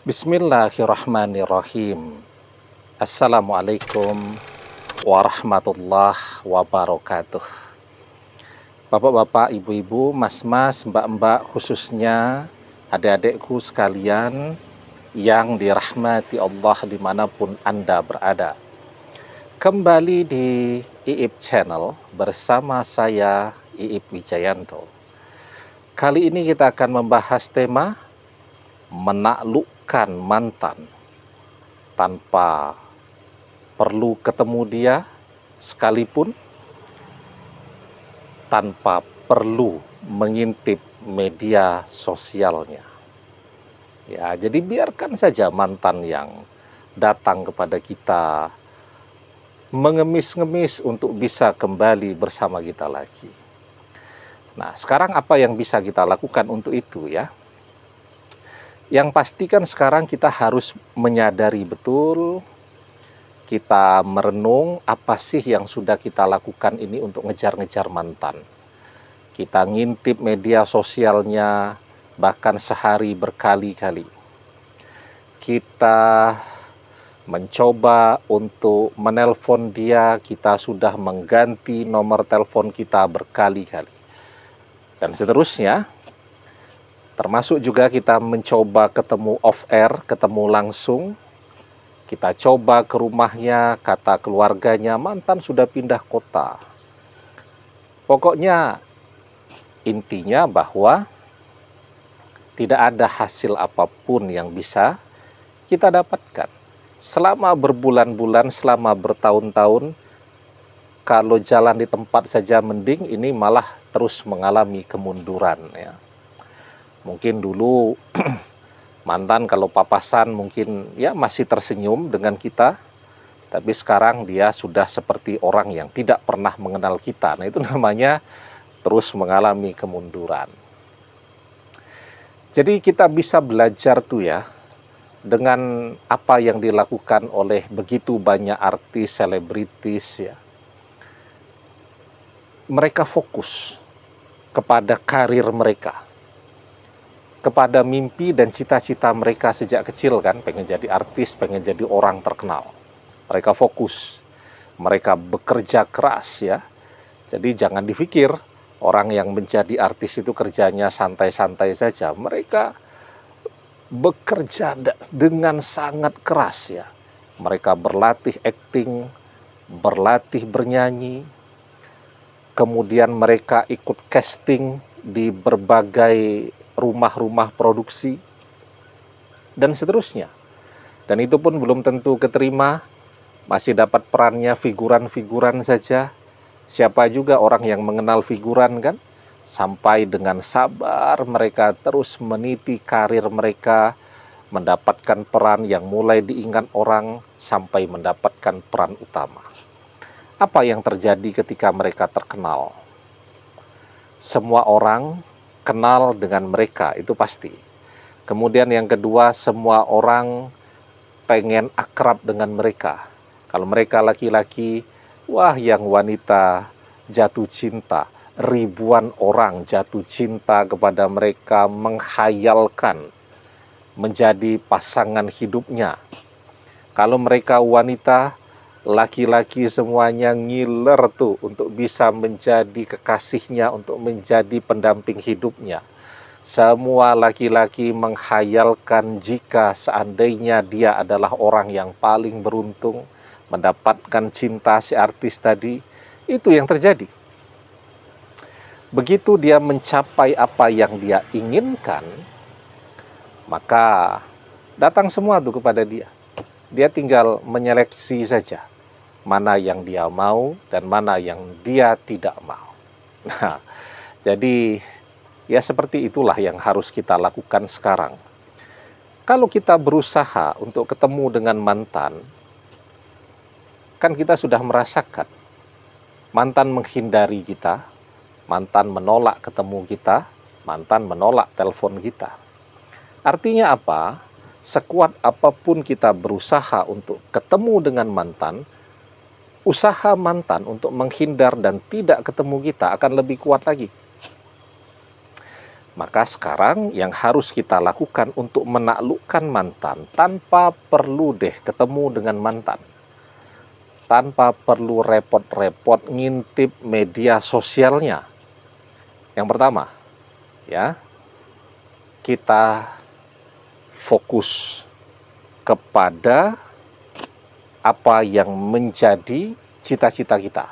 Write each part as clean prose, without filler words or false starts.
Bismillahirrahmanirrahim. Assalamualaikum warahmatullahi wabarakatuh. Bapak-bapak, ibu-ibu, mas-mas, mbak-mbak, khususnya adik-adikku sekalian yang dirahmati Allah dimanapun Anda berada. Kembali di IIP Channel bersama saya, IIP Wijayanto. Kali ini kita akan membahas tema menaklukkan mantan tanpa perlu ketemu dia, sekalipun tanpa perlu mengintip media sosialnya. Ya, jadi biarkan saja mantan yang datang kepada kita mengemis-ngemis untuk bisa kembali bersama kita lagi. Nah, sekarang apa yang bisa kita lakukan untuk itu ya? Yang pasti kan sekarang kita harus menyadari betul, kita merenung apa sih yang sudah kita lakukan ini untuk ngejar-ngejar mantan. Kita ngintip media sosialnya bahkan sehari berkali-kali. Kita mencoba untuk menelpon dia, kita sudah mengganti nomor telepon kita berkali-kali. Dan seterusnya. Termasuk juga kita mencoba ketemu off air, ketemu langsung. Kita coba ke rumahnya, kata keluarganya, mantan sudah pindah kota. Pokoknya intinya bahwa tidak ada hasil apapun yang bisa kita dapatkan. Selama berbulan-bulan, selama bertahun-tahun, kalau jalan di tempat saja mending, ini malah terus mengalami kemunduran ya. Mungkin dulu mantan kalau papasan mungkin ya masih tersenyum dengan kita, tapi sekarang dia sudah seperti orang yang tidak pernah mengenal kita. Nah, itu namanya terus mengalami kemunduran. Jadi kita bisa belajar tuh ya dengan apa yang dilakukan oleh begitu banyak artis, selebritis ya. Mereka fokus kepada karir mereka, kepada mimpi dan cita-cita mereka sejak kecil kan, pengen jadi artis, pengen jadi orang terkenal. Mereka fokus, mereka bekerja keras ya. Jadi jangan dipikir orang yang menjadi artis itu kerjanya santai-santai saja. Mereka bekerja dengan sangat keras ya. Mereka berlatih akting, berlatih bernyanyi, kemudian mereka ikut casting di berbagai rumah-rumah produksi, dan seterusnya. Dan itu pun belum tentu keterima, masih dapat perannya figuran-figuran saja. Siapa juga orang yang mengenal figuran kan? Sampai dengan sabar mereka terus meniti karir mereka, mendapatkan peran yang mulai diingat orang, sampai mendapatkan peran utama. Apa yang terjadi ketika mereka terkenal? Semua orang kenal dengan mereka, itu pasti. Kemudian yang kedua, semua orang pengen akrab dengan mereka. Kalau mereka laki-laki, wah yang wanita jatuh cinta. Ribuan orang jatuh cinta kepada mereka, menghayalkan menjadi pasangan hidupnya. Kalau mereka wanita, laki-laki semuanya ngiler tuh untuk bisa menjadi kekasihnya, untuk menjadi pendamping hidupnya. Semua laki-laki menghayalkan jika seandainya dia adalah orang yang paling beruntung mendapatkan cinta si artis tadi. Itu yang terjadi. Begitu dia mencapai apa yang dia inginkan, maka datang semua tuh kepada dia. Dia tinggal menyeleksi saja mana yang dia mau dan mana yang dia tidak mau. Nah, jadi ya seperti itulah yang harus kita lakukan sekarang. Kalau kita berusaha untuk ketemu dengan mantan, kan kita sudah merasakan mantan menghindari kita, mantan menolak ketemu kita, mantan menolak telepon kita. Artinya apa? Sekuat apapun kita berusaha untuk ketemu dengan mantan, usaha mantan untuk menghindar dan tidak ketemu kita akan lebih kuat lagi. Maka sekarang yang harus kita lakukan untuk menaklukkan mantan tanpa perlu ketemu dengan mantan. Tanpa perlu repot-repot ngintip media sosialnya. Yang pertama, ya, kita fokus kepada apa yang menjadi cita-cita kita.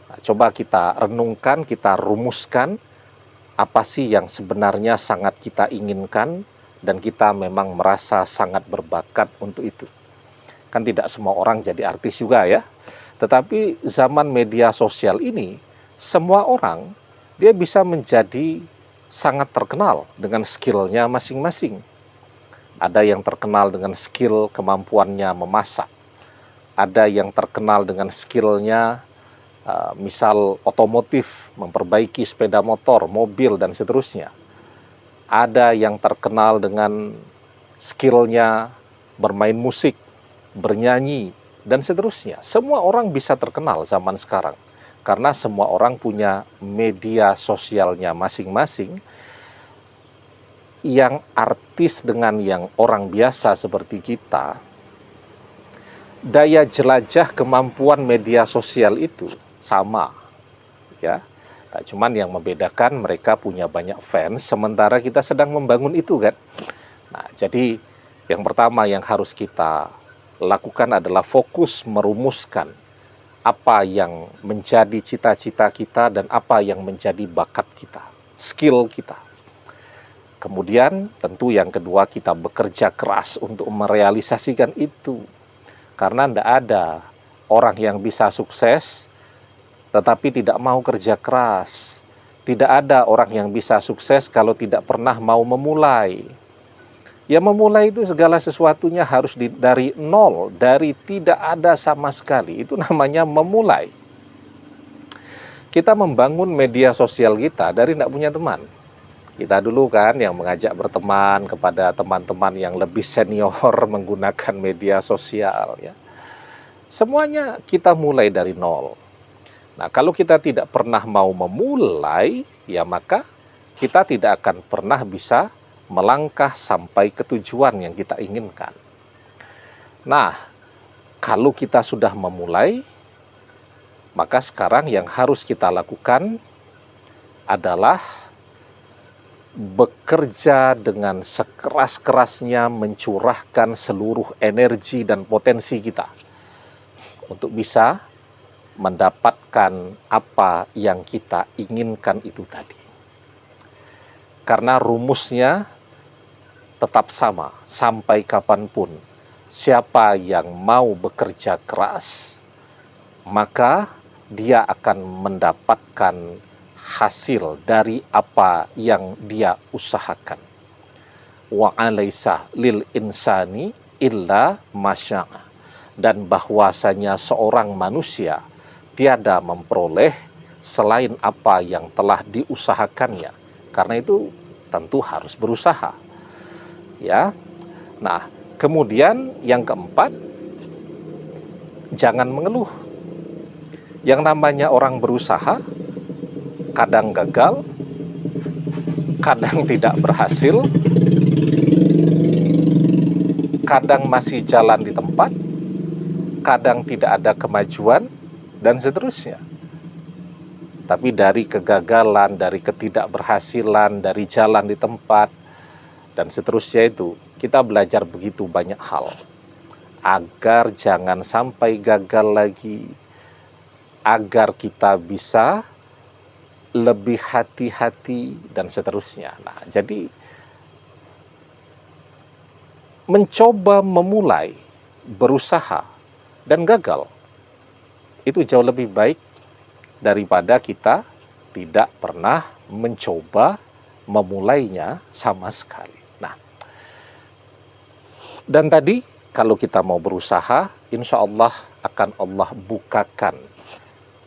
Nah, coba kita renungkan, kita rumuskan apa sih yang sebenarnya sangat kita inginkan dan kita memang merasa sangat berbakat untuk itu. Kan tidak semua orang jadi artis juga ya. Tetapi zaman media sosial ini, semua orang dia bisa menjadi sangat terkenal dengan skillnya masing-masing. Ada yang terkenal dengan skill kemampuannya memasak. Ada yang terkenal dengan skillnya misal otomotif, memperbaiki sepeda motor, mobil, dan seterusnya. Ada yang terkenal dengan skillnya bermain musik, bernyanyi, dan seterusnya. Semua orang bisa terkenal zaman sekarang. Karena semua orang punya media sosialnya masing-masing. Yang artis dengan yang orang biasa seperti kita, daya jelajah kemampuan media sosial itu sama, ya. Nah, cuman yang membedakan mereka punya banyak fans, sementara kita sedang membangun itu kan. Nah, jadi yang pertama yang harus kita lakukan adalah fokus merumuskan apa yang menjadi cita-cita kita dan apa yang menjadi bakat kita, skill kita. Kemudian tentu yang kedua kita bekerja keras untuk merealisasikan itu. Karena tidak ada orang yang bisa sukses tetapi tidak mau kerja keras. Tidak ada orang yang bisa sukses kalau tidak pernah mau memulai. Ya memulai itu segala sesuatunya harus dari nol, dari tidak ada sama sekali. Itu namanya memulai. Kita membangun media sosial kita dari tidak punya teman. Kita dulu kan yang mengajak berteman kepada teman-teman yang lebih senior menggunakan media sosial ya. Semuanya kita mulai dari nol. Nah, kalau kita tidak pernah mau memulai, ya maka kita tidak akan pernah bisa melangkah sampai ke tujuan yang kita inginkan. Nah, kalau kita sudah memulai, maka sekarang yang harus kita lakukan adalah bekerja dengan sekeras-kerasnya mencurahkan seluruh energi dan potensi kita untuk bisa mendapatkan apa yang kita inginkan itu tadi. Karena rumusnya tetap sama sampai kapanpun. Siapa yang mau bekerja keras, maka dia akan mendapatkan hasil dari apa yang dia usahakan. Wa alaisa lil insani illa masya'a. Dan bahwasanya seorang manusia tiada memperoleh selain apa yang telah diusahakannya. Karena itu tentu harus berusaha. Ya. Nah, kemudian yang keempat, jangan mengeluh. Yang namanya orang berusaha kadang gagal, kadang tidak berhasil, kadang masih jalan di tempat, kadang tidak ada kemajuan, dan seterusnya. Tapi dari kegagalan, dari ketidakberhasilan, dari jalan di tempat, dan seterusnya itu, kita belajar begitu banyak hal. Agar jangan sampai gagal lagi, agar kita bisa lebih hati-hati, dan seterusnya. Nah, jadi mencoba memulai, berusaha, dan gagal, itu jauh lebih baik daripada kita tidak pernah mencoba memulainya sama sekali. Nah, dan tadi kalau kita mau berusaha, insya Allah akan Allah bukakan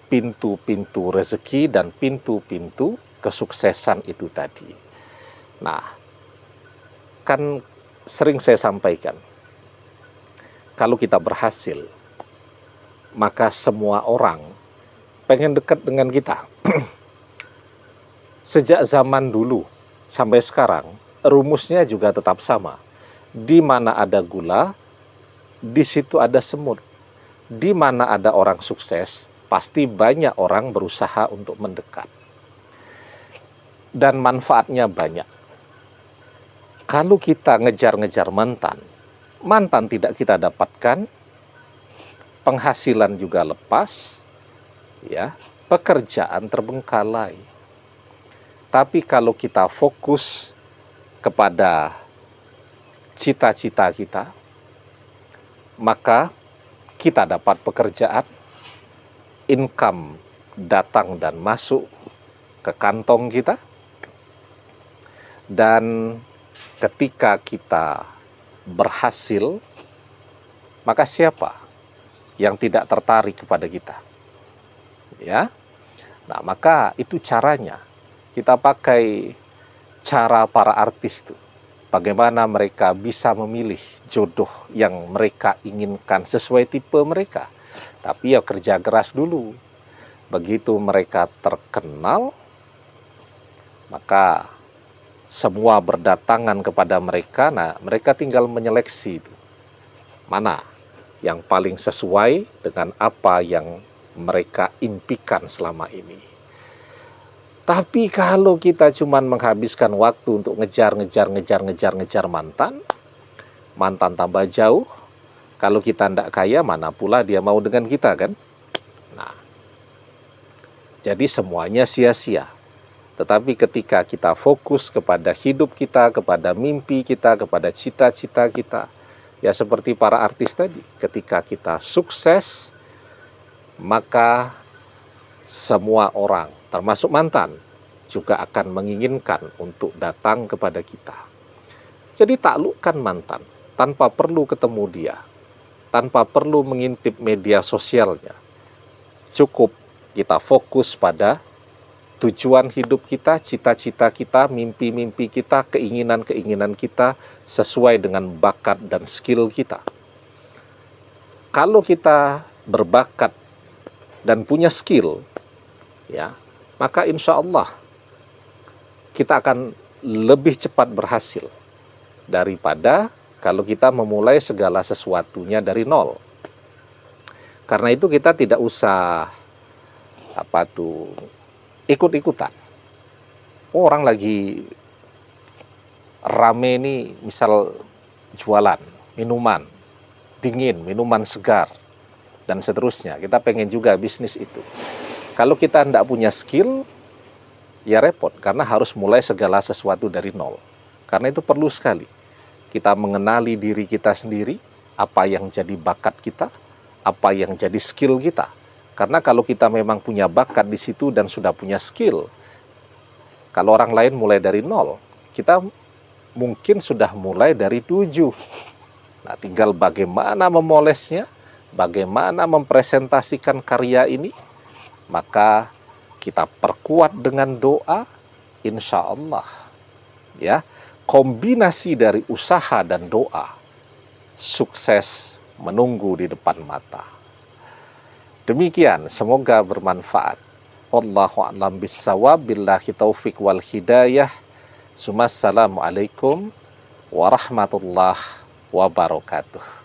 pintu-pintu rezeki dan pintu-pintu kesuksesan itu tadi. Nah, kan sering saya sampaikan, kalau kita berhasil, maka semua orang pengen dekat dengan kita. Sejak zaman dulu, sampai sekarang rumusnya juga tetap sama. Di mana ada gula, di situ ada semut. Di mana ada orang sukses, pasti banyak orang berusaha untuk mendekat. Dan manfaatnya banyak. Kalau kita ngejar-ngejar mantan, mantan tidak kita dapatkan, penghasilan juga lepas, ya, pekerjaan terbengkalai. Tapi kalau kita fokus kepada cita-cita kita, maka kita dapat pekerjaan, income datang dan masuk ke kantong kita, dan ketika kita berhasil, maka siapa yang tidak tertarik kepada kita? Ya. Nah, maka itu caranya. Kita pakai cara para artis tuh. Bagaimana mereka bisa memilih jodoh yang mereka inginkan sesuai tipe mereka. Tapi ya kerja keras dulu. Begitu mereka terkenal, maka semua berdatangan kepada mereka. Nah, mereka tinggal menyeleksi itu. Mana yang paling sesuai dengan apa yang mereka impikan selama ini. Tapi kalau kita cuma menghabiskan waktu untuk ngejar mantan, mantan tambah jauh. Kalau kita tidak kaya, mana pula dia mau dengan kita, kan? Nah, jadi semuanya sia-sia. Tetapi ketika kita fokus kepada hidup kita, kepada mimpi kita, kepada cita-cita kita, ya seperti para artis tadi, ketika kita sukses, maka semua orang, termasuk mantan, juga akan menginginkan untuk datang kepada kita. Jadi taklukkan mantan, tanpa perlu ketemu dia, tanpa perlu mengintip media sosialnya. Cukup kita fokus pada tujuan hidup kita, cita-cita kita, mimpi-mimpi kita, keinginan-keinginan kita, sesuai dengan bakat dan skill kita. Kalau kita berbakat dan punya skill, ya, maka insya Allah kita akan lebih cepat berhasil daripada kalau kita memulai segala sesuatunya dari nol. Karena itu kita tidak usah ikut-ikutan. Orang lagi rame nih, misal jualan minuman dingin, minuman segar, dan seterusnya. Kita pengen juga bisnis itu. Kalau kita tidak punya skill, ya repot, karena harus mulai segala sesuatu dari nol. Karena itu perlu sekali kita mengenali diri kita sendiri, apa yang jadi bakat kita, apa yang jadi skill kita. Karena kalau kita memang punya bakat di situ dan sudah punya skill, kalau orang lain mulai dari nol, kita mungkin sudah mulai dari 7. Nah, tinggal bagaimana memolesnya, bagaimana mempresentasikan karya ini, maka kita perkuat dengan doa, insya Allah. Ya, kombinasi dari usaha dan doa, sukses menunggu di depan mata. Demikian, semoga bermanfaat. Wallahu a'lam bissawab, billahi taufik wal hidayah. Assalamualaikum warahmatullahi wabarakatuh.